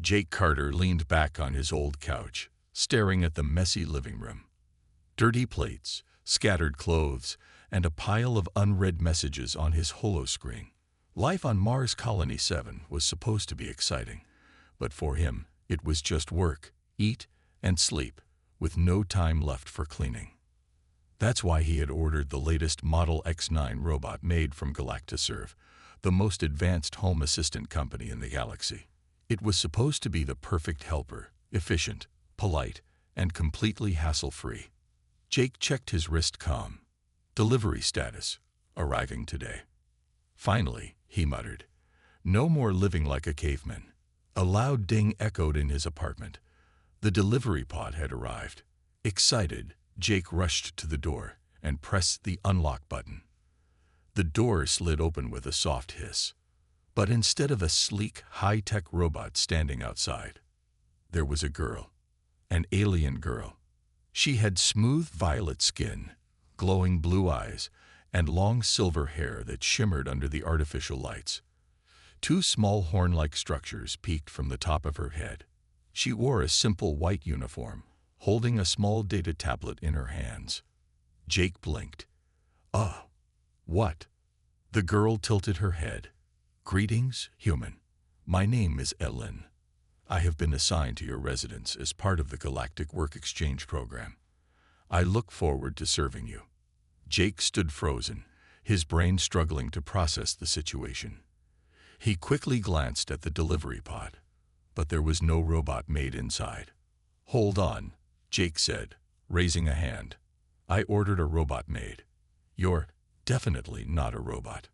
Jake Carter leaned back on his old couch, staring at the messy living room. Dirty plates, scattered clothes, and a pile of unread messages on his holoscreen. Life on Mars Colony 7 was supposed to be exciting, but for him, it was just work, eat, and sleep, with no time left for cleaning. That's why he had ordered the latest Model X9 robot Maid from Galactaserve, the most advanced home assistant company in the galaxy. It was supposed to be the perfect helper, efficient, polite, and completely hassle-free. Jake checked his wrist com. Delivery status, arriving today. Finally, he muttered, no more living like a caveman. A loud ding echoed in his apartment. The delivery pod had arrived. Excited, Jake rushed to the door and pressed the unlock button. The door slid open with a soft hiss. But instead of a sleek, high-tech robot standing outside, there was a girl, an alien girl. She had smooth violet skin, glowing blue eyes, and long silver hair that shimmered under the artificial lights. Two small horn-like structures peeked from the top of her head. She wore a simple white uniform, holding a small data tablet in her hands. Jake blinked. What? The girl tilted her head. Greetings, human. My name is Ellen. I have been assigned to your residence as part of the Galactic Work Exchange program. I look forward to serving you. Jake stood frozen, his brain struggling to process the situation. He quickly glanced at the delivery pod, but there was no robot Maid inside. Hold on, Jake said, raising a hand. I ordered a robot Maid. You're definitely not a robot.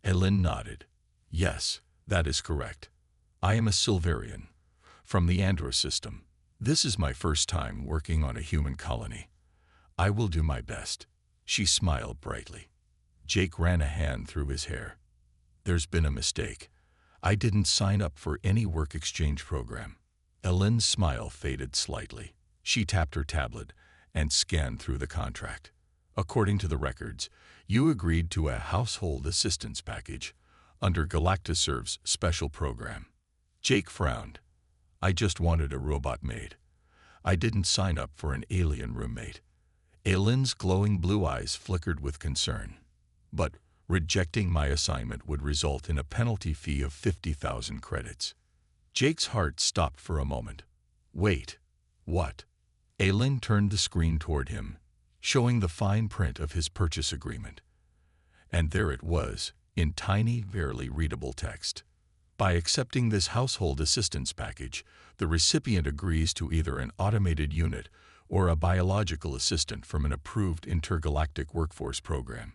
Ellen nodded. Yes, that is correct. I am a Silverian, from the Andor system. This is my first time working on a human colony. I will do my best. She smiled brightly. Jake ran a hand through his hair. There's been a mistake. I didn't sign up for any work exchange program. Ellen's smile faded slightly. She tapped her tablet and scanned through the contract. According to the records, you agreed to a household assistance package under Galactaserve's special program. Jake frowned. I just wanted a robot Maid. I didn't sign up for an alien roommate. Ellen's glowing blue eyes flickered with concern. But rejecting my assignment would result in a penalty fee of 50,000 credits. Jake's heart stopped for a moment. Wait, what? Ellen turned the screen toward him, showing the fine print of his purchase agreement. And there it was, in tiny, barely readable text. By accepting this household assistance package, the recipient agrees to either an automated unit or a biological assistant from an approved intergalactic workforce program.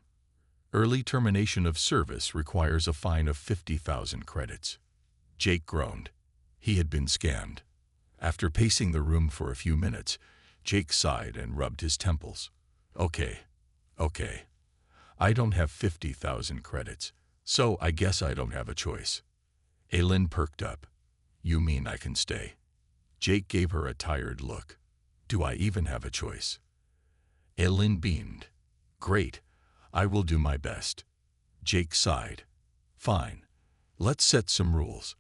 Early termination of service requires a fine of 50,000 credits. Jake groaned. He had been scammed. After pacing the room for a few minutes, Jake sighed and rubbed his temples. Okay. I don't have 50,000 credits, so I guess I don't have a choice. Ellen perked up. You mean I can stay? Jake gave her a tired look. Do I even have a choice? Ellen beamed. Great. I will do my best. Jake sighed. Fine. Let's set some rules.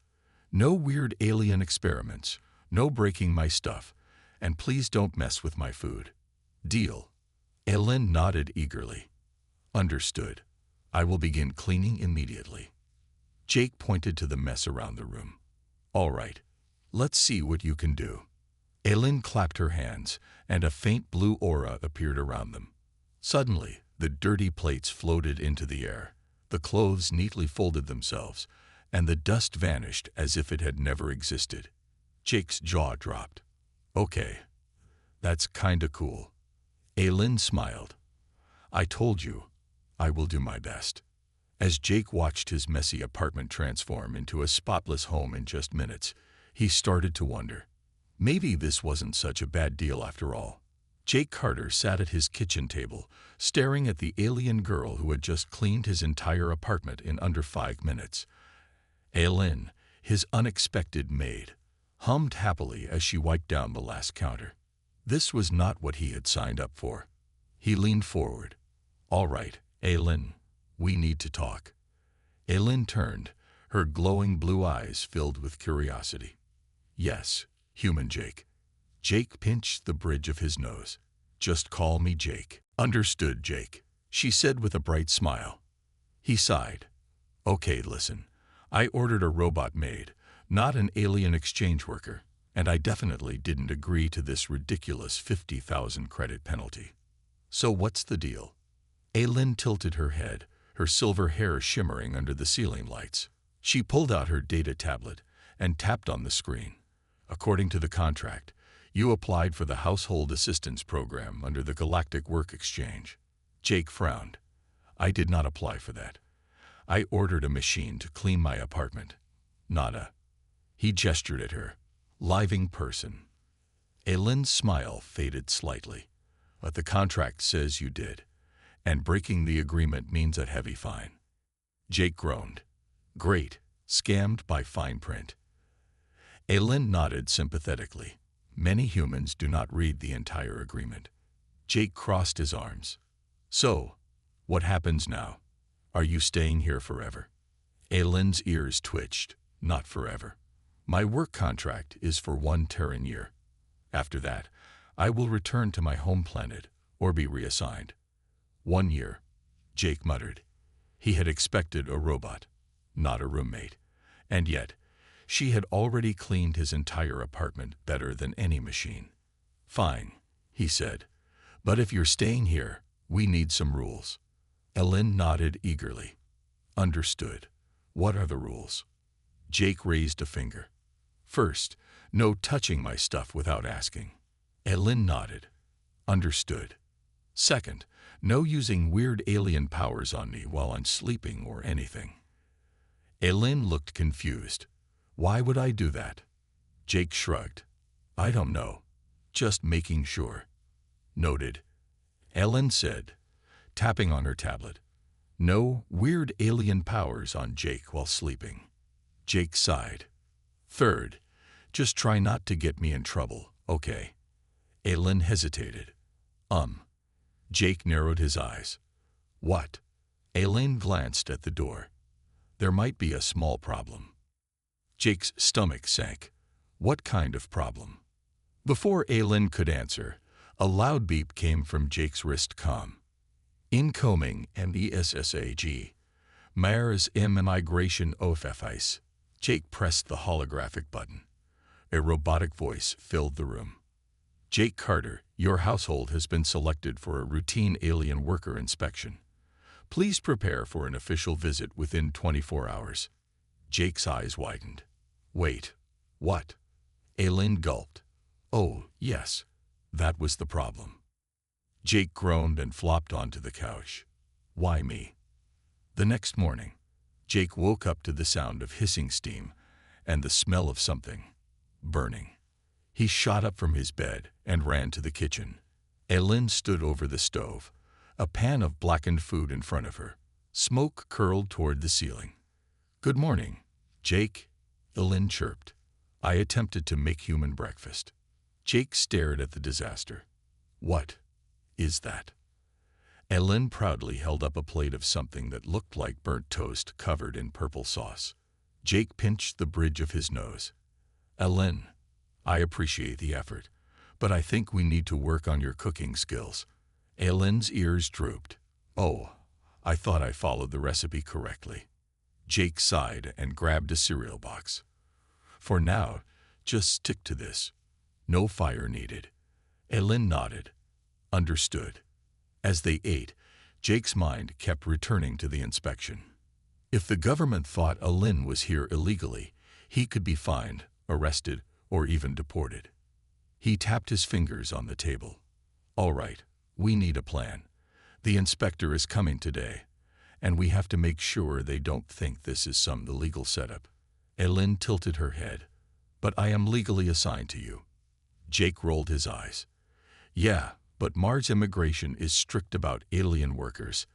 No weird alien experiments, no breaking my stuff, and please don't mess with my food. Deal. Ellen nodded eagerly. Understood. I will begin cleaning immediately. Jake pointed to the mess around the room. All right. Let's see what you can do. Ellen clapped her hands, and a faint blue aura appeared around them. Suddenly, the dirty plates floated into the air. The clothes neatly folded themselves, and the dust vanished as if it had never existed. Jake's jaw dropped. Okay. That's kinda cool. Ellen smiled. I told you, I will do my best. As Jake watched his messy apartment transform into a spotless home in just minutes, he started to wonder. Maybe this wasn't such a bad deal after all. Jake Carter sat at his kitchen table, staring at the alien girl who had just cleaned his entire apartment in under 5 minutes. Ellen, his unexpected maid, hummed happily as she wiped down the last counter. This was not what he had signed up for. He leaned forward. All right, Ellen, we need to talk. Ellen turned, her glowing blue eyes filled with curiosity. Yes, human Jake. Jake pinched the bridge of his nose. Just call me Jake. Understood, Jake, she said with a bright smile. He sighed. Okay, listen. I ordered a robot maid, not an alien exchange worker, and I definitely didn't agree to this ridiculous 50,000 credit penalty. So what's the deal? Aylin tilted her head, her silver hair shimmering under the ceiling lights. She pulled out her data tablet and tapped on the screen. According to the contract, you applied for the Household Assistance Program under the Galactic Work Exchange. Jake frowned. I did not apply for that. I ordered a machine to clean my apartment. Nada. He gestured at her. Living person. Aylin's smile faded slightly. But the contract says you did, and breaking the agreement means a heavy fine. Jake groaned. Great. Scammed by fine print. Aylin nodded sympathetically. Many humans do not read the entire agreement. Jake crossed his arms. So, what happens now? Are you staying here forever? Aylin's ears twitched. Not forever. My work contract is for 1 Terran year. After that, I will return to my home planet or be reassigned. 1 year, Jake muttered. He had expected a robot, not a roommate. And yet, she had already cleaned his entire apartment better than any machine. Fine, he said. But if you're staying here, we need some rules. Aylin nodded eagerly. Understood. What are the rules? Jake raised a finger. First, no touching my stuff without asking. Aylin nodded. Understood. Second, no using weird alien powers on me while I'm sleeping or anything. Aylin looked confused. Why would I do that? Jake shrugged. I don't know. Just making sure. Noted. Aylin said, tapping on her tablet. No weird alien powers on Jake while sleeping. Jake sighed. Third, just try not to get me in trouble, okay? Aylin hesitated. Jake narrowed his eyes. What? Aylin glanced at the door. There might be a small problem. Jake's stomach sank. What kind of problem? Before Aylin could answer, a loud beep came from Jake's wrist comm. Incoming MESSAG. Mars Immigration Office. Jake pressed the holographic button. A robotic voice filled the room. Jake Carter, your household has been selected for a routine alien worker inspection. Please prepare for an official visit within 24 hours. Jake's eyes widened. Wait, what? Aylin gulped. Oh, yes, that was the problem. Jake groaned and flopped onto the couch. Why me? The next morning, Jake woke up to the sound of hissing steam and the smell of something burning. He shot up from his bed and ran to the kitchen. Aylin stood over the stove, a pan of blackened food in front of her. Smoke curled toward the ceiling. Good morning, Jake, Aylin chirped. I attempted to make human breakfast. Jake stared at the disaster. What is that? Aylin proudly held up a plate of something that looked like burnt toast covered in purple sauce. Jake pinched the bridge of his nose. Aylin, I appreciate the effort, but I think we need to work on your cooking skills. Aylin's ears drooped. Oh, I thought I followed the recipe correctly. Jake sighed and grabbed a cereal box. For now, just stick to this. No fire needed. Aylin nodded. Understood. As they ate, Jake's mind kept returning to the inspection. If the government thought Aylin was here illegally, he could be fined, arrested, or even deported. He tapped his fingers on the table. All right, we need a plan. The inspector is coming today, and we have to make sure they don't think this is some illegal setup. Aylin tilted her head. But I am legally assigned to you. Jake rolled his eyes. Yeah, but Mars immigration is strict about alien workers.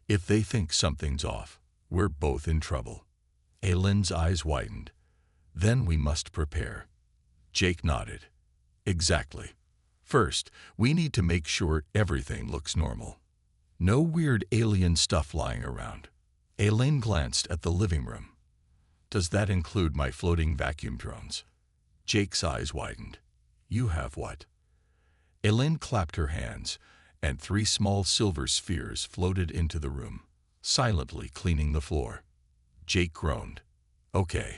If they think something's off, we're both in trouble. Aylin's eyes widened. Then we must prepare. Jake nodded. Exactly. First, we need to make sure everything looks normal. No weird alien stuff lying around. Aylin glanced at the living room. Does that include my floating vacuum drones? Jake's eyes widened. You have what? Eileen clapped her hands, and 3 small silver spheres floated into the room, silently cleaning the floor. Jake groaned. Okay.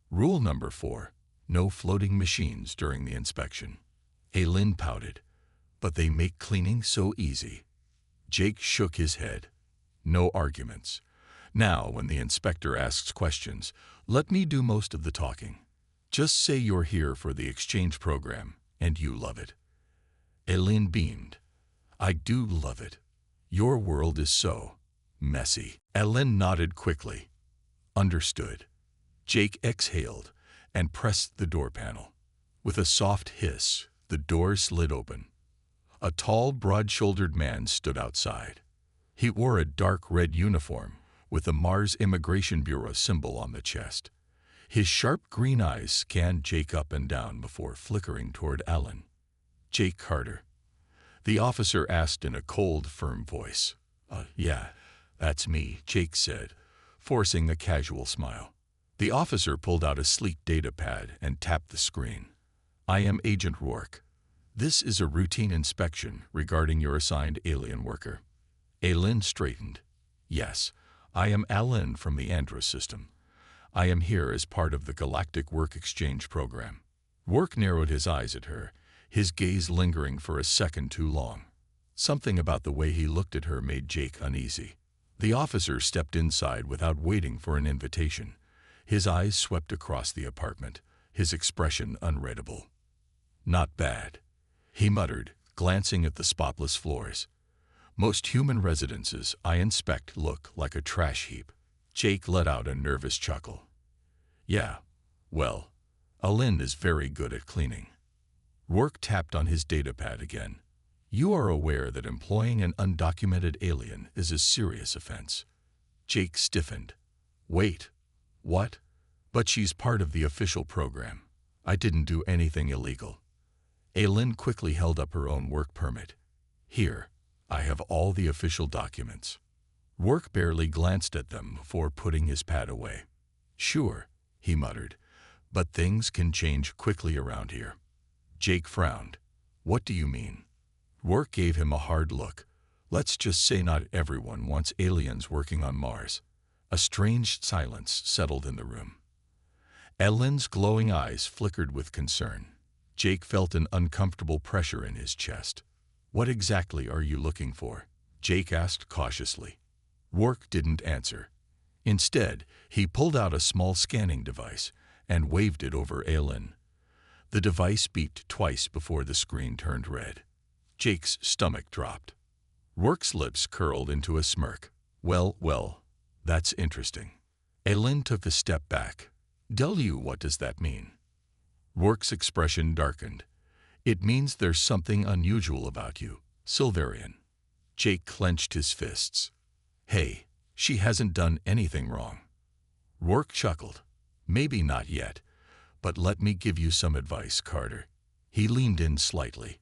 Rule number 4. No floating machines during the inspection. Eileen pouted. But they make cleaning so easy. Jake shook his head. No arguments. Now, when the inspector asks questions, let me do most of the talking. Just say you're here for the exchange program, and you love it. Eileen beamed. I do love it. Your world is so messy. Eileen nodded quickly. Understood. Jake exhaled and pressed the door panel. With a soft hiss, the door slid open. A tall, broad-shouldered man stood outside. He wore a dark red uniform with the Mars Immigration Bureau symbol on the chest. His sharp green eyes scanned Jake up and down before flickering toward Alan. Jake Carter. The officer asked in a cold, firm voice. Yeah, that's me, Jake said, forcing a casual smile. The officer pulled out a sleek data pad and tapped the screen. I am Agent Rourke. This is a routine inspection regarding your assigned alien worker. Eileen straightened. Yes, I am Alan from the Andros system. I am here as part of the Galactic Work Exchange program. Rourke narrowed his eyes at her, his gaze lingering for a second too long. Something about the way he looked at her made Jake uneasy. The officer stepped inside without waiting for an invitation. His eyes swept across the apartment, his expression unreadable. Not bad, he muttered, glancing at the spotless floors. Most human residences I inspect look like a trash heap. Jake let out a nervous chuckle. Yeah, well, Alan is very good at cleaning. Rourke tapped on his datapad again. You are aware that employing an undocumented alien is a serious offense. Jake stiffened. Wait, what? But she's part of the official program. I didn't do anything illegal. Eileen quickly held up her own work permit. Here, I have all the official documents. Rourke barely glanced at them before putting his pad away. Sure, he muttered, but things can change quickly around here. Jake frowned. What do you mean? Rourke gave him a hard look. Let's just say not everyone wants aliens working on Mars. A strange silence settled in the room. Eileen's glowing eyes flickered with concern. Jake felt an uncomfortable pressure in his chest. What exactly are you looking for? Jake asked cautiously. Rourke didn't answer. Instead, he pulled out a small scanning device and waved it over Eileen. The device beeped twice before the screen turned red. Jake's stomach dropped. Rourke's lips curled into a smirk. Well, that's interesting. Eileen took a step back. Tell you, what does that mean? Rourke's expression darkened. It means there's something unusual about you, Silverian. Jake clenched his fists. Hey, she hasn't done anything wrong. Rourke chuckled. Maybe not yet, but let me give you some advice, Carter. He leaned in slightly.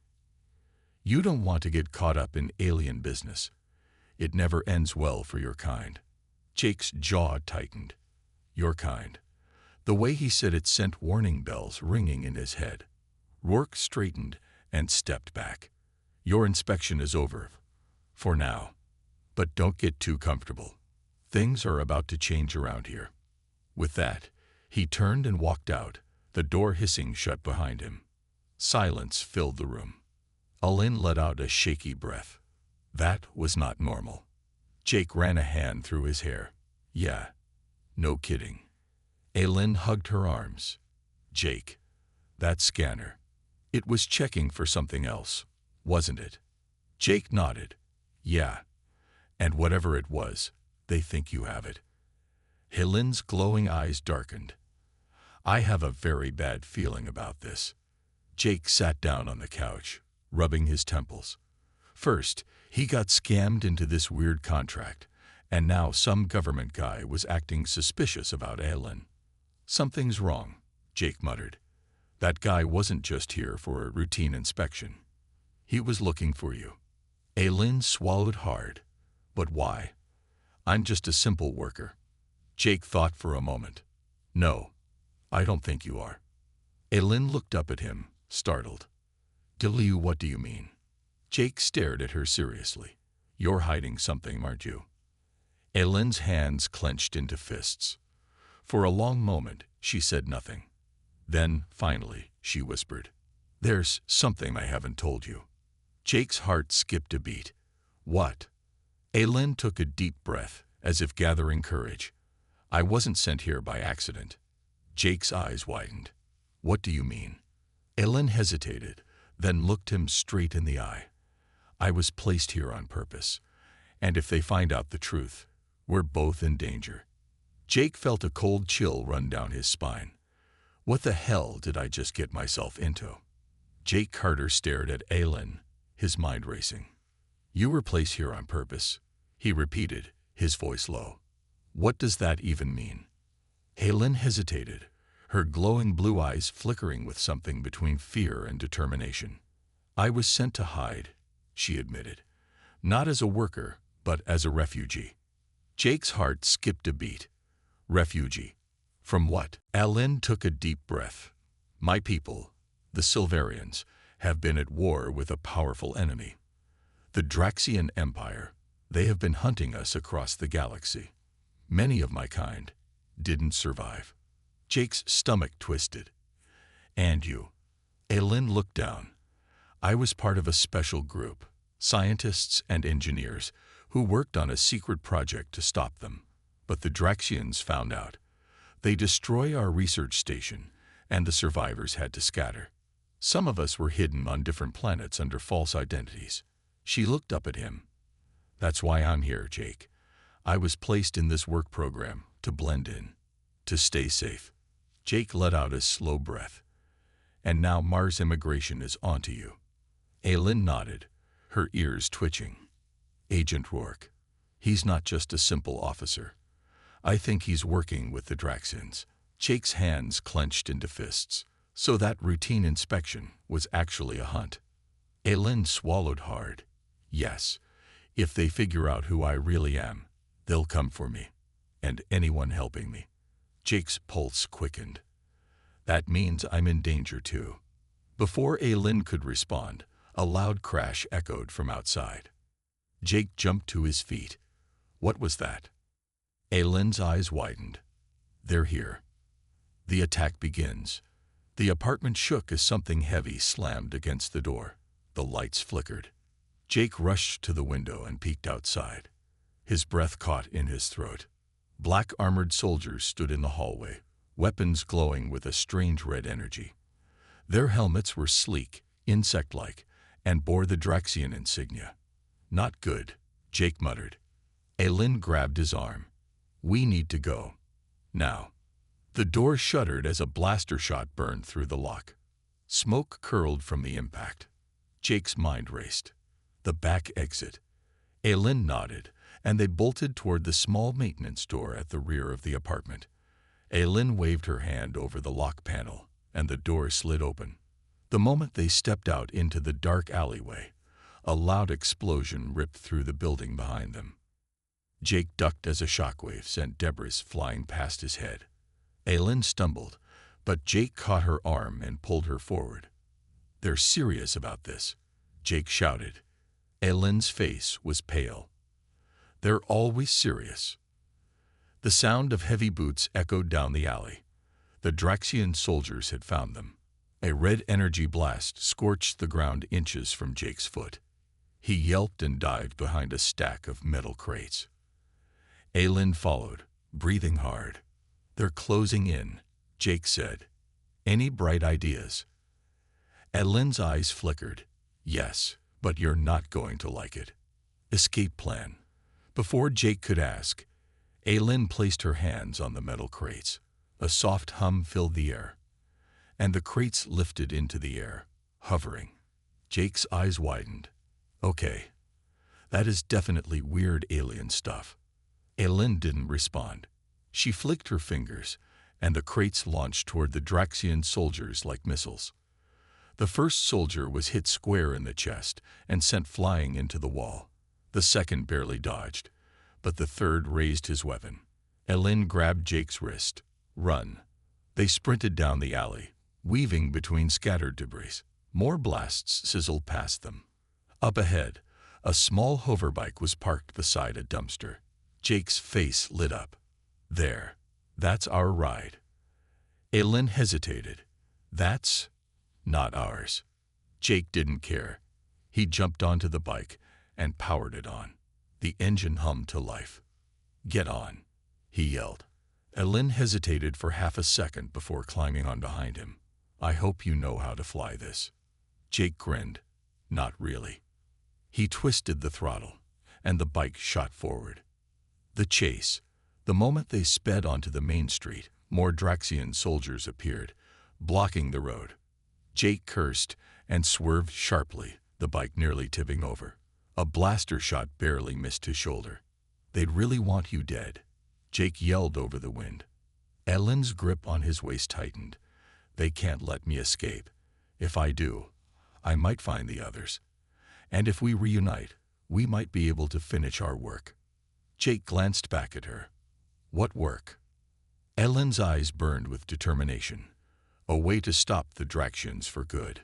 You don't want to get caught up in alien business. It never ends well for your kind. Jake's jaw tightened. Your kind. The way he said it sent warning bells ringing in his head. Rourke straightened and stepped back. Your inspection is over. For now. But don't get too comfortable. Things are about to change around here. With that, he turned and walked out, the door hissing shut behind him. Silence filled the room. Eileen let out a shaky breath. That was not normal. Jake ran a hand through his hair. Yeah, no kidding. Eileen hugged her arms. Jake, that scanner. It was checking for something else, wasn't it? Jake nodded. Yeah. And whatever it was, they think you have it. Eileen's glowing eyes darkened. I have a very bad feeling about this. Jake sat down on the couch, rubbing his temples. First, he got scammed into this weird contract, and now some government guy was acting suspicious about Eileen. Something's wrong, Jake muttered. That guy wasn't just here for a routine inspection. He was looking for you. Eileen swallowed hard. But why? I'm just a simple worker. Jake thought for a moment. No, I don't think you are. Aylin looked up at him, startled. "Dilu, what do you mean?" Jake stared at her seriously. "You're hiding something, aren't you?" Aylin's hands clenched into fists. For a long moment, she said nothing. Then, finally, she whispered, "There's something I haven't told you." Jake's heart skipped a beat. "What?" Aylin took a deep breath, as if gathering courage. "I wasn't sent here by accident." Jake's eyes widened. "What do you mean?" Aylin hesitated, then looked him straight in the eye. "I was placed here on purpose, and if they find out the truth, we're both in danger." Jake felt a cold chill run down his spine. What the hell did I just get myself into? Jake Carter stared at Aylin, his mind racing. "You were placed here on purpose," he repeated, his voice low. "What does that even mean?" Aylin hesitated, her glowing blue eyes flickering with something between fear and determination. "I was sent to hide," she admitted. "Not as a worker, but as a refugee." Jake's heart skipped a beat. "Refugee? From what?" Aylin took a deep breath. "My people, the Silverians, have been at war with a powerful enemy. The Draxian Empire. They have been hunting us across the galaxy. Many of my kind didn't survive." Jake's stomach twisted. "And you?" Aylin looked down. "I was part of a special group, scientists and engineers, who worked on a secret project to stop them. But the Draxians found out. They destroyed our research station, and the survivors had to scatter. Some of us were hidden on different planets under false identities." She looked up at him. "That's why I'm here, Jake. I was placed in this work program to blend in, to stay safe." Jake let out a slow breath. "And now Mars immigration is onto you." Aylin nodded, her ears twitching. "Agent Rourke. He's not just a simple officer. I think he's working with the Draxians." Jake's hands clenched into fists. So that routine inspection was actually a hunt. Aylin swallowed hard. "Yes, if they figure out who I really am, they'll come for me, and anyone helping me." Jake's pulse quickened. "That means I'm in danger too." Before Aylin could respond, a loud crash echoed from outside. Jake jumped to his feet. What was that? Aylin's eyes widened. "They're here." The attack begins. The apartment shook as something heavy slammed against the door. The lights flickered. Jake rushed to the window and peeked outside. His breath caught in his throat. Black armored soldiers stood in the hallway, weapons glowing with a strange red energy. Their helmets were sleek, insect-like, and bore the Draxian insignia. "Not good," Jake muttered. Aylin grabbed his arm. "We need to go. Now." The door shuddered as a blaster shot burned through the lock. Smoke curled from the impact. Jake's mind raced. The back exit. Aylin nodded, and they bolted toward the small maintenance door at the rear of the apartment. Aylin waved her hand over the lock panel, and the door slid open. The moment they stepped out into the dark alleyway, a loud explosion ripped through the building behind them. Jake ducked as a shockwave sent debris flying past his head. Aylin stumbled, but Jake caught her arm and pulled her forward. "They're serious about this," Jake shouted. Aylin's face was pale. "They're always serious." The sound of heavy boots echoed down the alley. The Draxian soldiers had found them. A red energy blast scorched the ground inches from Jake's foot. He yelped and dived behind a stack of metal crates. Aylin followed, breathing hard. "They're closing in," Jake said. "Any bright ideas?" Aylin's eyes flickered. "Yes, but you're not going to like it." "Escape plan." Before Jake could ask, Aylin placed her hands on the metal crates. A soft hum filled the air, and the crates lifted into the air, hovering. Jake's eyes widened. "Okay, that is definitely weird alien stuff." Aylin didn't respond. She flicked her fingers, and the crates launched toward the Draxian soldiers like missiles. The first soldier was hit square in the chest and sent flying into the wall. The second barely dodged, but the third raised his weapon. Aylin grabbed Jake's wrist. "Run." They sprinted down the alley, weaving between scattered debris. More blasts sizzled past them. Up ahead, a small hoverbike was parked beside a dumpster. Jake's face lit up. There. That's our ride. Aylin hesitated. That's not ours. Jake didn't care. He jumped onto the bike and powered it on. The engine hummed to life. Get on, he yelled. Aylin hesitated for half a second before climbing on behind him. I hope you know how to fly this. Jake grinned. Not really. He twisted the throttle, and the bike shot forward. The chase. The moment they sped onto the main street, more Draxian soldiers appeared, blocking the road. Jake cursed and swerved sharply, the bike nearly tipping over. A blaster shot barely missed his shoulder. They'd really want you dead, Jake yelled over the wind. Ellen's grip on his waist tightened. They can't let me escape. If I do, I might find the others. And if we reunite, we might be able to finish our work. Jake glanced back at her. What work? Ellen's eyes burned with determination. A way to stop the Draxians for good.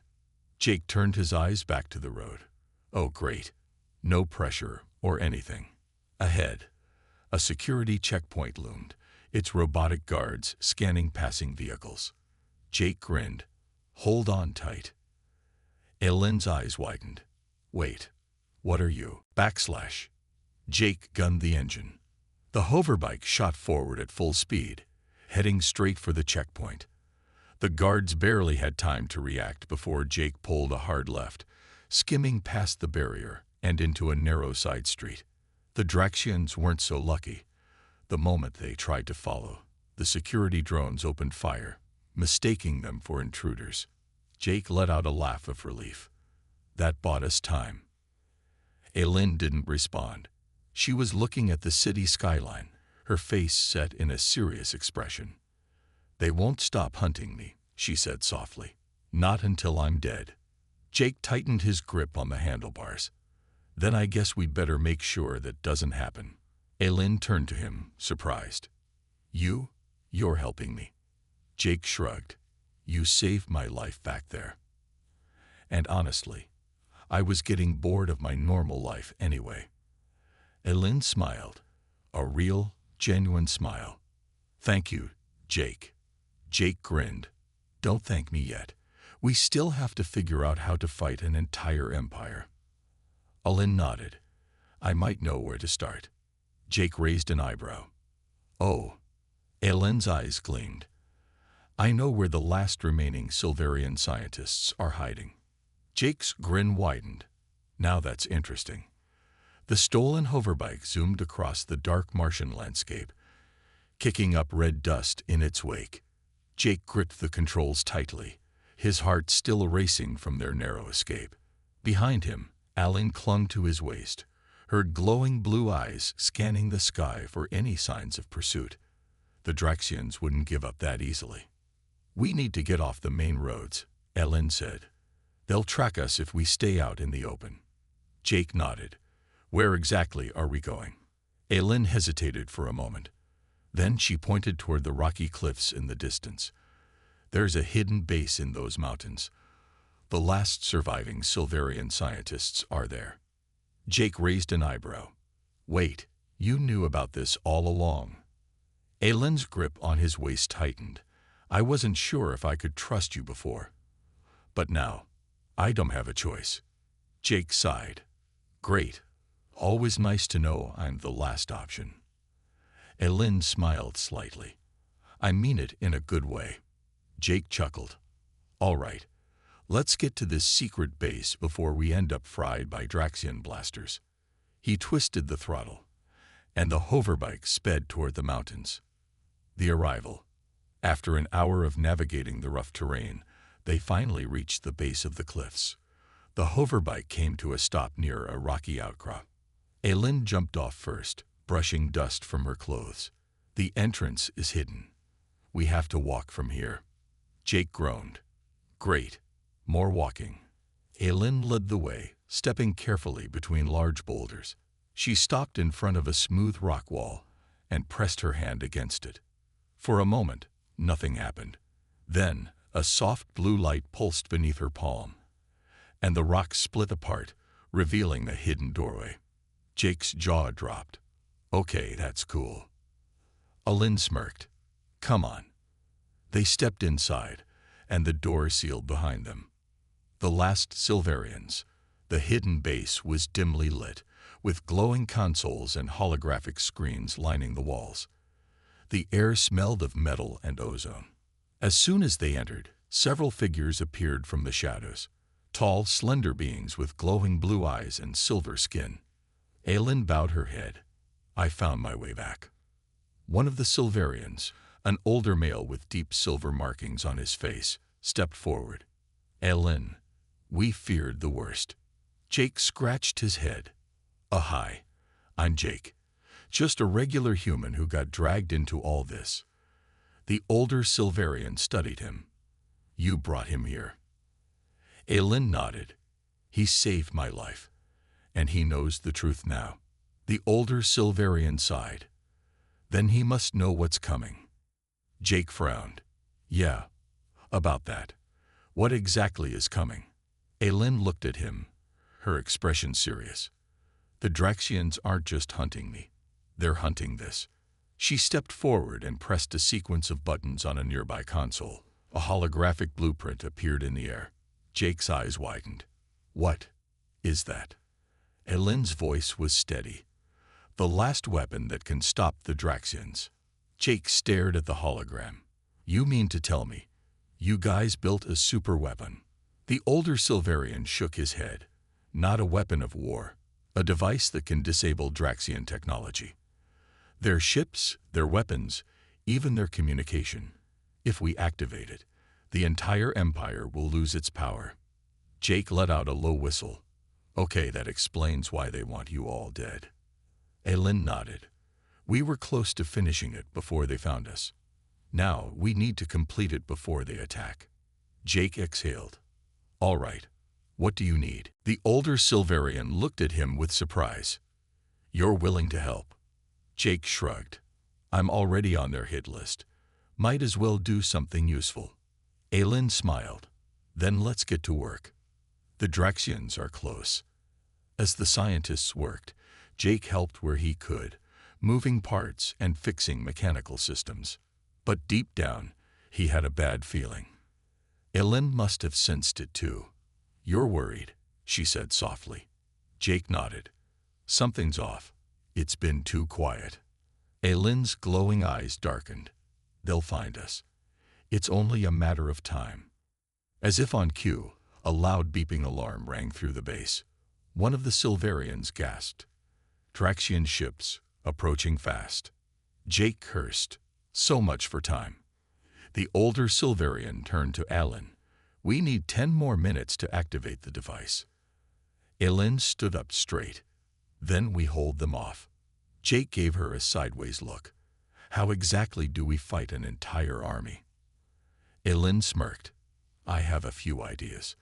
Jake turned his eyes back to the road. Oh, great. No pressure or anything. Ahead, a security checkpoint loomed, its robotic guards scanning passing vehicles. Jake grinned. Hold on tight. Ellen's eyes widened. Wait, what are you? / Jake gunned the engine. The hoverbike shot forward at full speed, heading straight for the checkpoint. The guards barely had time to react before Jake pulled a hard left, skimming past the barrier and into a narrow side street. The Draxians weren't so lucky. The moment they tried to follow, the security drones opened fire, mistaking them for intruders. Jake let out a laugh of relief. That bought us time. Aylin didn't respond. She was looking at the city skyline, her face set in a serious expression. They won't stop hunting me, she said softly. Not until I'm dead. Jake tightened his grip on the handlebars. Then I guess we'd better make sure that doesn't happen. Aylin turned to him, surprised. You're helping me. Jake shrugged. You saved my life back there. And honestly, I was getting bored of my normal life anyway. Aylin smiled. A real, genuine smile. Thank you, Jake. Jake grinned. Don't thank me yet. We still have to figure out how to fight an entire empire. Aylin nodded. I might know where to start. Jake raised an eyebrow. Oh. Aylin's eyes gleamed. I know where the last remaining Silverian scientists are hiding. Jake's grin widened. Now that's interesting. The stolen hoverbike zoomed across the dark Martian landscape, kicking up red dust in its wake. Jake gripped the controls tightly, his heart still racing from their narrow escape. Behind him, Aylin clung to his waist, her glowing blue eyes scanning the sky for any signs of pursuit. The Draxians wouldn't give up that easily. We need to get off the main roads, Aylin said. They'll track us if we stay out in the open. Jake nodded. Where exactly are we going? Aylin hesitated for a moment. Then she pointed toward the rocky cliffs in the distance. There's a hidden base in those mountains. The last surviving Silverian scientists are there. Jake raised an eyebrow. Wait, you knew about this all along. Aylin's grip on his waist tightened. I wasn't sure if I could trust you before. But now, I don't have a choice. Jake sighed. Great. Always nice to know I'm the last option. Aylin smiled slightly. I mean it in a good way. Jake chuckled. All right. Let's get to this secret base before we end up fried by Draxian blasters. He twisted the throttle, and the hoverbike sped toward the mountains. The arrival. After an hour of navigating the rough terrain, they finally reached the base of the cliffs. The hoverbike came to a stop near a rocky outcrop. Aylin jumped off first, brushing dust from her clothes. The entrance is hidden. We have to walk from here. Jake groaned. Great. More walking. Aylin led the way, stepping carefully between large boulders. She stopped in front of a smooth rock wall and pressed her hand against it. For a moment, nothing happened. Then, A soft blue light pulsed beneath her palm, and the rock split apart, revealing a hidden doorway. Jake's jaw dropped. Okay, that's cool. Alin smirked. Come on. They stepped inside, and the door sealed behind them. The last Silverians. The hidden base was dimly lit, with glowing consoles and holographic screens lining the walls. The air smelled of metal and ozone. As soon as they entered, several figures appeared from the shadows. Tall, slender beings with glowing blue eyes and silver skin. Aelin bowed her head. I found my way back. One of the Silverians, an older male with deep silver markings on his face, stepped forward. Aelin, we feared the worst. Jake scratched his head. Hi, I'm Jake. Just a regular human who got dragged into all this. The older Silverian studied him. You brought him here. Aelin nodded. He saved my life, and he knows the truth now. The older Silverian sighed. Then he must know what's coming. Jake frowned. Yeah, about that. What exactly is coming? Aelin looked at him, her expression serious. The Draxians aren't just hunting me. They're hunting this. She stepped forward and pressed a sequence of buttons on a nearby console. A holographic blueprint appeared in the air. Jake's eyes widened. What is that? Aelin's voice was steady. The last weapon that can stop the Draxians. Jake stared at the hologram. You mean to tell me you guys built a super weapon? The older Silverian shook his head. Not a weapon of war. A device that can disable Draxian technology. Their ships, their weapons, even their communication. If we activate it, the entire empire will lose its power. Jake let out a low whistle. Okay, that explains why they want you all dead. Aelin nodded. We were close to finishing it before they found us. Now we need to complete it before they attack. Jake exhaled. All right, what do you need? The older Silverian looked at him with surprise. You're willing to help? Jake shrugged. I'm already on their hit list. Might as well do something useful. Aelin smiled. Then let's get to work. The Draxians are close. As the scientists worked, Jake helped where he could, moving parts and fixing mechanical systems. But deep down, he had a bad feeling. Aelin must have sensed it too. You're worried, she said softly. Jake nodded. Something's off. It's been too quiet. Aelin's glowing eyes darkened. They'll find us. It's only a matter of time. As if on cue, a loud beeping alarm rang through the base. One of the Silverians gasped. Draxian ships, approaching fast. Jake cursed. So much for time. The older Silverian turned to Aelin. We need 10 more minutes to activate the device. Aelin stood up straight. Then we hold them off. Jake gave her a sideways look. How exactly do we fight an entire army? Aelin smirked. I have a few ideas.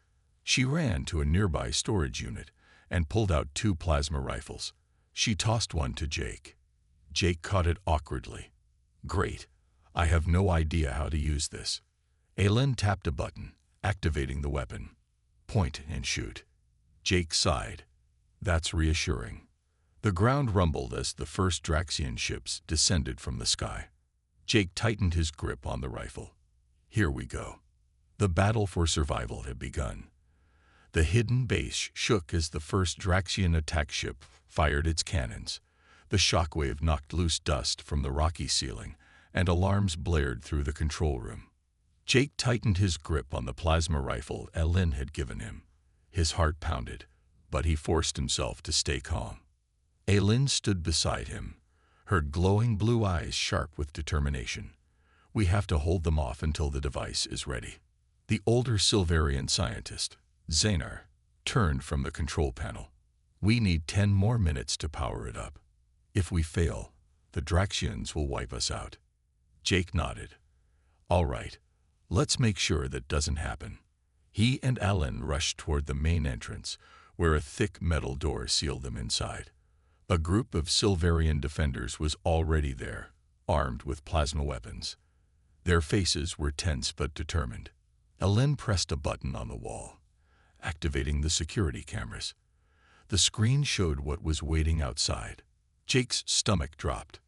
She ran to a nearby storage unit and pulled out 2 plasma rifles. She tossed one to Jake. Jake caught it awkwardly. Great. I have no idea how to use this. Aelin tapped a button, activating the weapon. Point and shoot. Jake sighed. That's reassuring. The ground rumbled as the first Draxian ships descended from the sky. Jake tightened his grip on the rifle. Here we go. The battle for survival had begun. The hidden base shook as the first Draxian attack ship fired its cannons. The shockwave knocked loose dust from the rocky ceiling, and alarms blared through the control room. Jake tightened his grip on the plasma rifle Aelin had given him. His heart pounded, but he forced himself to stay calm. Aelin stood beside him, her glowing blue eyes sharp with determination. We have to hold them off until the device is ready. The older Silverian scientist, Xanar, turned from the control panel. We need 10 more minutes to power it up. If we fail, the Draxians will wipe us out. Jake nodded. All right, let's make sure that doesn't happen. He and Aelin rushed toward the main entrance, where a thick metal door sealed them inside. A group of Silverian defenders was already there, armed with plasma weapons. Their faces were tense but determined. Ellen pressed a button on the wall, activating the security cameras. The screen showed what was waiting outside. Jake's stomach dropped.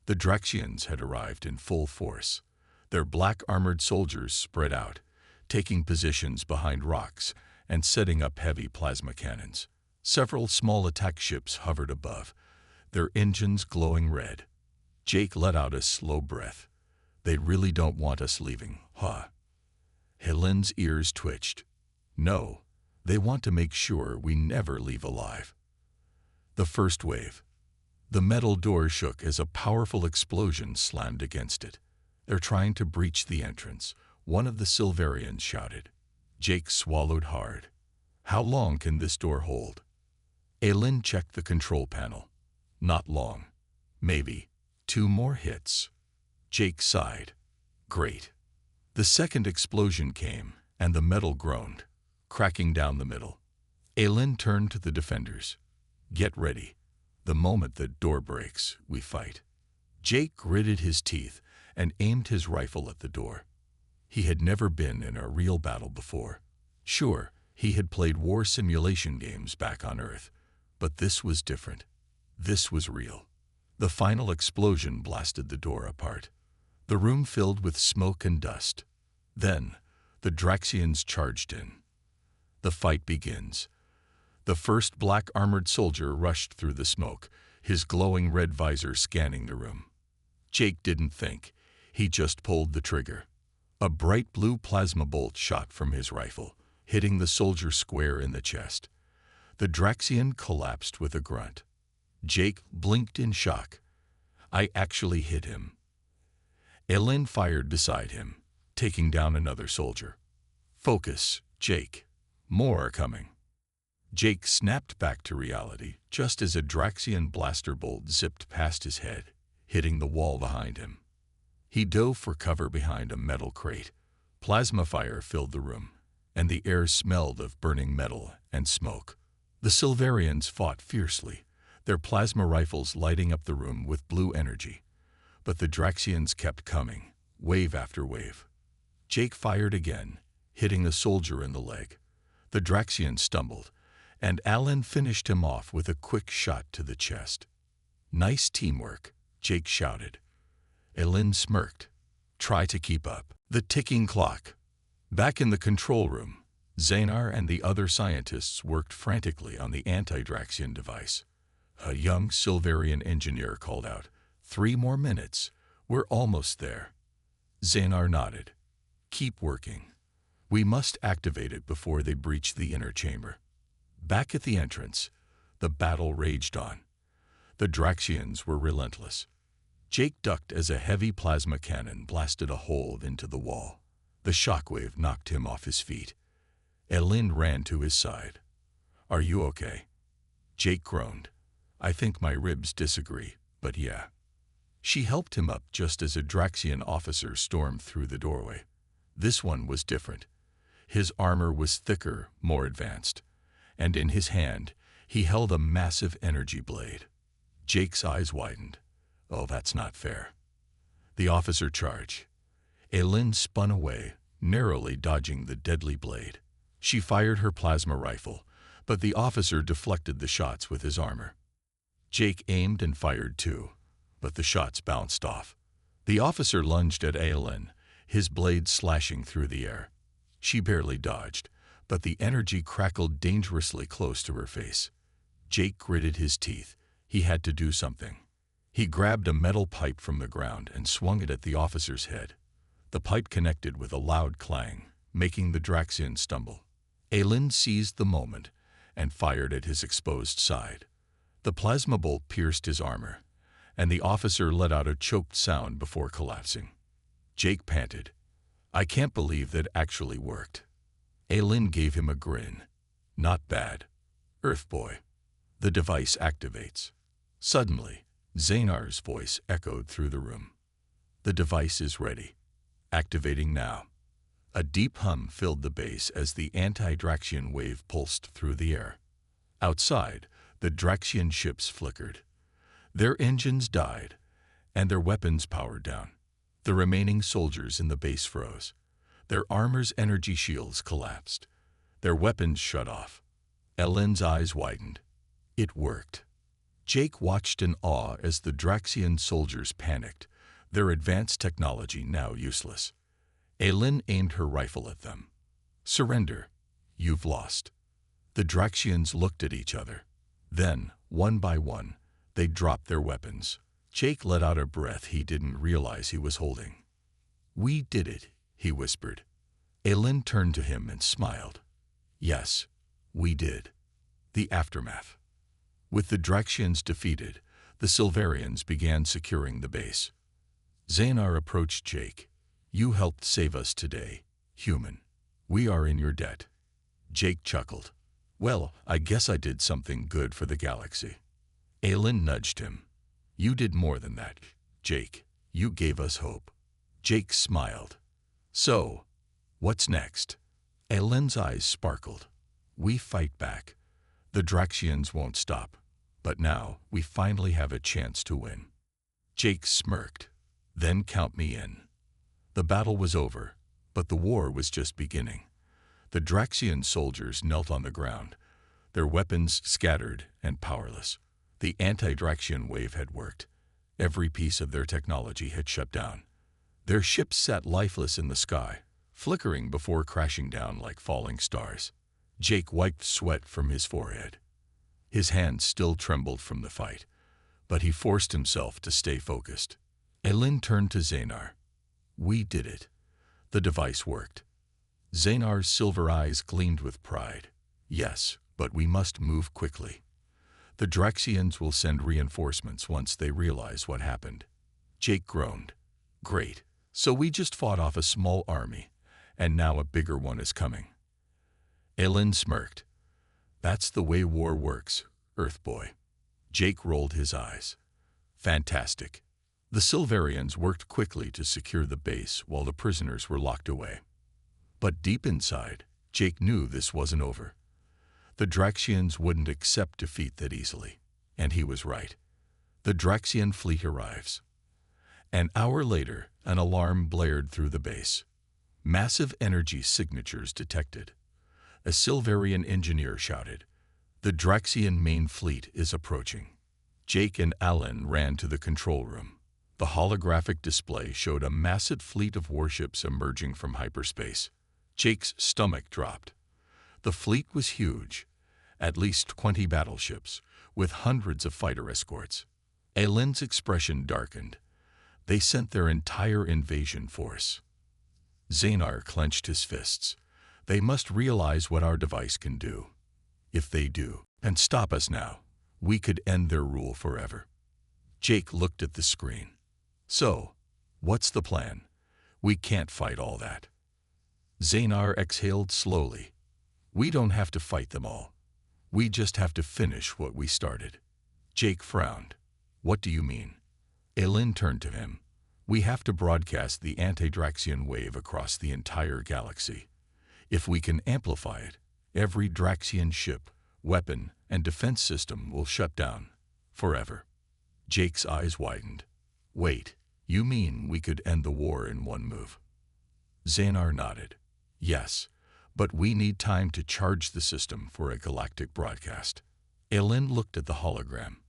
The Draxians had arrived in full force. Their black armored soldiers spread out, taking positions behind rocks and setting up heavy plasma cannons. Several small attack ships hovered above, their engines glowing red. Jake let out a slow breath. They really don't want us leaving, huh? Helen's ears twitched. No, they want to make sure we never leave alive. The first wave. The metal door shook as a powerful explosion slammed against it. They're trying to breach the entrance, one of the Silverians shouted. Jake swallowed hard. How long can this door hold? Aelin checked the control panel. Not long. Maybe 2 more hits. Jake sighed. Great. The second explosion came, and the metal groaned, cracking down the middle. Aelin turned to the defenders. Get ready. The moment the door breaks, we fight. Jake gritted his teeth and aimed his rifle at the door. He had never been in a real battle before. Sure, he had played war simulation games back on Earth, but this was different. This was real. The final explosion blasted the door apart. The room filled with smoke and dust. Then, the Draxians charged in. The fight begins. The first black armored soldier rushed through the smoke, his glowing red visor scanning the room. Jake didn't think. He just pulled the trigger. A bright blue plasma bolt shot from his rifle, hitting the soldier square in the chest. The Draxian collapsed with a grunt. Jake blinked in shock. I actually hit him. Aelin fired beside him, taking down another soldier. Focus, Jake. More are coming. Jake snapped back to reality just as a Draxian blaster bolt zipped past his head, hitting the wall behind him. He dove for cover behind a metal crate. Plasma fire filled the room, and the air smelled of burning metal and smoke. The Silverians fought fiercely, their plasma rifles lighting up the room with blue energy. But the Draxians kept coming, wave after wave. Jake fired again, hitting a soldier in the leg. The Draxian stumbled, and Alan finished him off with a quick shot to the chest. Nice teamwork, Jake shouted. Aelin smirked. Try to keep up. The ticking clock. Back in the control room, Xanar and the other scientists worked frantically on the anti-Draxian device. A young Silverian engineer called out, 3 more minutes. We're almost there. Xanar nodded. Keep working. We must activate it before they breach the inner chamber. Back at the entrance, the battle raged on. The Draxians were relentless. Jake ducked as a heavy plasma cannon blasted a hole into the wall. The shockwave knocked him off his feet. Aelin ran to his side. Are you okay? Jake groaned. I think my ribs disagree, but yeah. She helped him up just as a Draxian officer stormed through the doorway. This one was different. His armor was thicker, more advanced, and in his hand, he held a massive energy blade. Jake's eyes widened. Oh, that's not fair. The officer charged. Aelin spun away, narrowly dodging the deadly blade. She fired her plasma rifle, but the officer deflected the shots with his armor. Jake aimed and fired too, but the shots bounced off. The officer lunged at Aelin, his blade slashing through the air. She barely dodged, but the energy crackled dangerously close to her face. Jake gritted his teeth. He had to do something. He grabbed a metal pipe from the ground and swung it at the officer's head. The pipe connected with a loud clang, making the Draxian stumble. Aelin seized the moment and fired at his exposed side. The plasma bolt pierced his armor, and the officer let out a choked sound before collapsing. Jake panted. I can't believe that actually worked. Aelin gave him a grin. Not bad. Earth boy. The device activates. Suddenly, Xanar's voice echoed through the room. The device is ready. Activating now. A deep hum filled the base as the anti-Draxian wave pulsed through the air. Outside, the Draxian ships flickered. Their engines died, and their weapons powered down. The remaining soldiers in the base froze. Their armor's energy shields collapsed. Their weapons shut off. Elend's eyes widened. It worked. Jake watched in awe as the Draxian soldiers panicked, their advanced technology now useless. Elend aimed her rifle at them. "Surrender. You've lost." The Draxians looked at each other. Then, one by one, they dropped their weapons. Jake let out a breath he didn't realize he was holding. "We did it," he whispered. Elend turned to him and smiled. "Yes, we did." The aftermath. With the Draxians defeated, the Silverians began securing the base. Xanar approached Jake. "You helped save us today, human. We are in your debt." Jake chuckled. "Well, I guess I did something good for the galaxy." Elend nudged him. "You did more than that, Jake. You gave us hope." Jake smiled. "So, what's next?" Elend's eyes sparkled. "We fight back. The Draxians won't stop. But now, we finally have a chance to win." Jake smirked. "Then count me in." The battle was over, but the war was just beginning. The Draxian soldiers knelt on the ground, their weapons scattered and powerless. The anti-Draxian wave had worked. Every piece of their technology had shut down. Their ships sat lifeless in the sky, flickering before crashing down like falling stars. Jake wiped sweat from his forehead. His hands still trembled from the fight, but he forced himself to stay focused. Elend turned to Xanar. "We did it. The device worked." Xanar's silver eyes gleamed with pride. "Yes, but we must move quickly. The Draxians will send reinforcements once they realize what happened." Jake groaned. "Great. So we just fought off a small army, and now a bigger one is coming." Elend smirked. "That's the way war works, Earthboy." Jake rolled his eyes. "Fantastic." The Silverians worked quickly to secure the base while the prisoners were locked away. But deep inside, Jake knew this wasn't over. The Draxians wouldn't accept defeat that easily, and he was right. The Draxian fleet arrives. An hour later, an alarm blared through the base. Massive energy signatures detected. A Silverian engineer shouted, "The Draxian main fleet is approaching." Jake and Elend ran to the control room. The holographic display showed a massive fleet of warships emerging from hyperspace. Jake's stomach dropped. The fleet was huge, at least 20 battleships, with hundreds of fighter escorts. Elend's expression darkened. They sent their entire invasion force. Xanar clenched his fists. "They must realize what our device can do. If they do, and stop us now, we could end their rule forever." Jake looked at the screen. "So, what's the plan? We can't fight all that." Xanar exhaled slowly. "We don't have to fight them all. We just have to finish what we started." Jake frowned. "What do you mean?" Elend turned to him. "We have to broadcast the anti-Draxian wave across the entire galaxy. If we can amplify it, every Draxian ship, weapon, and defense system will shut down. Forever." Jake's eyes widened. "Wait, you mean we could end the war in one move?" Xanar nodded. "Yes, but we need time to charge the system for a galactic broadcast." Elend looked at the hologram.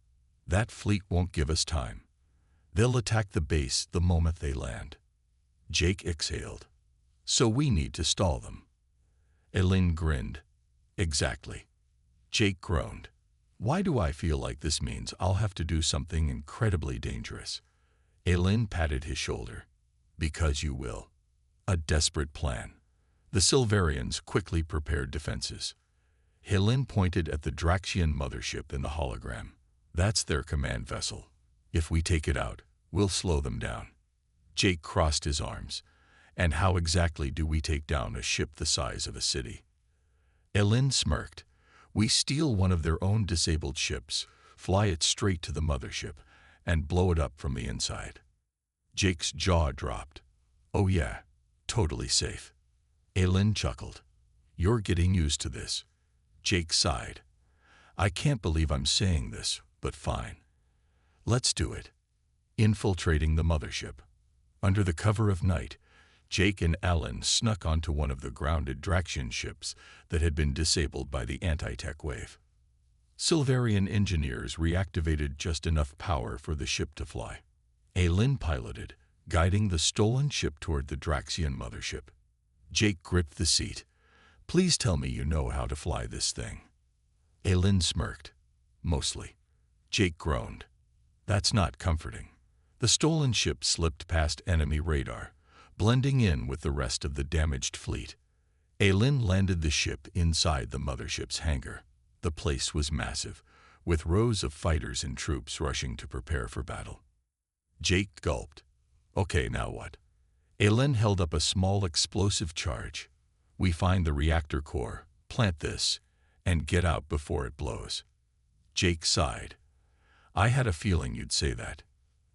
"That fleet won't give us time. They'll attack the base the moment they land." Jake exhaled. "So we need to stall them." Elend grinned. "Exactly." Jake groaned. "Why do I feel like this means I'll have to do something incredibly dangerous?" Elend patted his shoulder. "Because you will." A desperate plan. The Silverians quickly prepared defenses. Elend pointed at the Draxian mothership in the hologram. "That's their command vessel. If we take it out, we'll slow them down." Jake crossed his arms. "And how exactly do we take down a ship the size of a city?" Elend smirked. "We steal one of their own disabled ships, fly it straight to the mothership, and blow it up from the inside." Jake's jaw dropped. "Oh yeah, totally safe." Elend chuckled. "You're getting used to this." Jake sighed. "I can't believe I'm saying this, but fine. Let's do it." Infiltrating the mothership. Under the cover of night, Jake and Alan snuck onto one of the grounded Draxian ships that had been disabled by the anti-tech wave. Silverian engineers reactivated just enough power for the ship to fly. Aelin piloted, guiding the stolen ship toward the Draxian mothership. Jake gripped the seat. "Please tell me you know how to fly this thing." Aelin smirked. "Mostly." Jake groaned. "That's not comforting." The stolen ship slipped past enemy radar, blending in with the rest of the damaged fleet. Aelin landed the ship inside the mothership's hangar. The place was massive, with rows of fighters and troops rushing to prepare for battle. Jake gulped. "Okay, now what?" Aelin held up a small explosive charge. "We find the reactor core, plant this, and get out before it blows." Jake sighed. "I had a feeling you'd say that."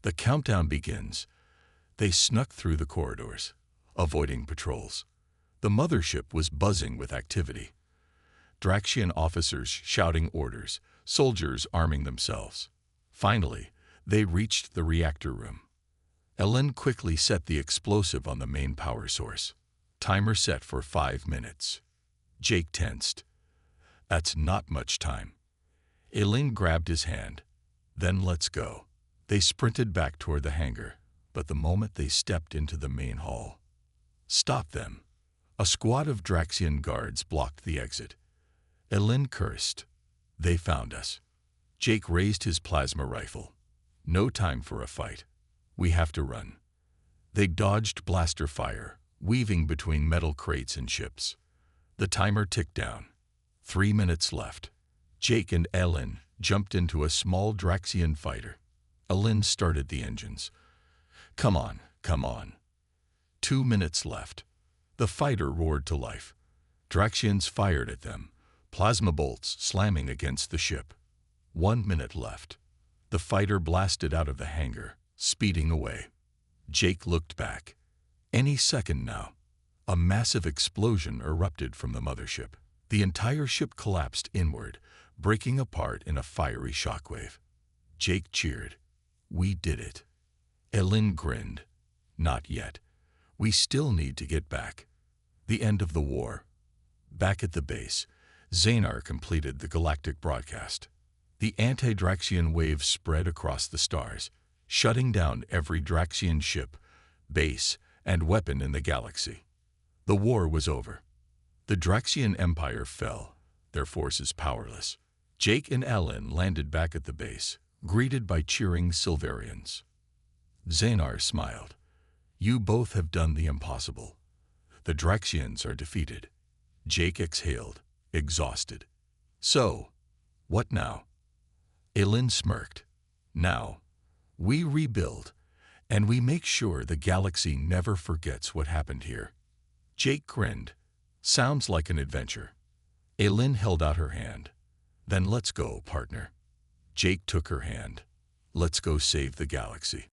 The countdown begins. They snuck through the corridors, avoiding patrols. The mothership was buzzing with activity. Draxian officers shouting orders, soldiers arming themselves. Finally, they reached the reactor room. Aelin quickly set the explosive on the main power source. Timer set for 5 minutes. Jake tensed. "That's not much time." Aelin grabbed his hand. "Then let's go." They sprinted back toward the hangar, but the moment they stepped into the main hall, "Stop them." A squad of Draxian guards blocked the exit. Aelin cursed. "They found us." Jake raised his plasma rifle. "No time for a fight. We have to run." They dodged blaster fire, weaving between metal crates and ships. The timer ticked down. 3 minutes left. Jake and Aelin jumped into a small Draxian fighter. Aelin started the engines. Come on, come on." 2 minutes left. The fighter roared to life. Draxians fired at them, plasma bolts slamming against the ship. 1 minute left. The fighter blasted out of the hangar, speeding away. Jake looked back. Any second now. A massive explosion erupted from the mothership. The entire ship collapsed inward, breaking apart in a fiery shockwave. Jake cheered. "We did it." Aelin grinned. "Not yet. We still need to get back." The end of the war. Back at the base, Xanar completed the galactic broadcast. The anti-Draxian wave spread across the stars, shutting down every Draxian ship, base, and weapon in the galaxy. The war was over. The Draxian Empire fell, their forces powerless. Jake and Aelin landed back at the base, greeted by cheering Silverians. Xanar smiled. "You both have done the impossible. The Draxians are defeated." Jake exhaled, exhausted. "So, what now?" Aelin smirked. "Now, we rebuild, and we make sure the galaxy never forgets what happened here." Jake grinned. "Sounds like an adventure." Aelin held out her hand. "Then let's go, partner." Jake took her hand. "Let's go save the galaxy."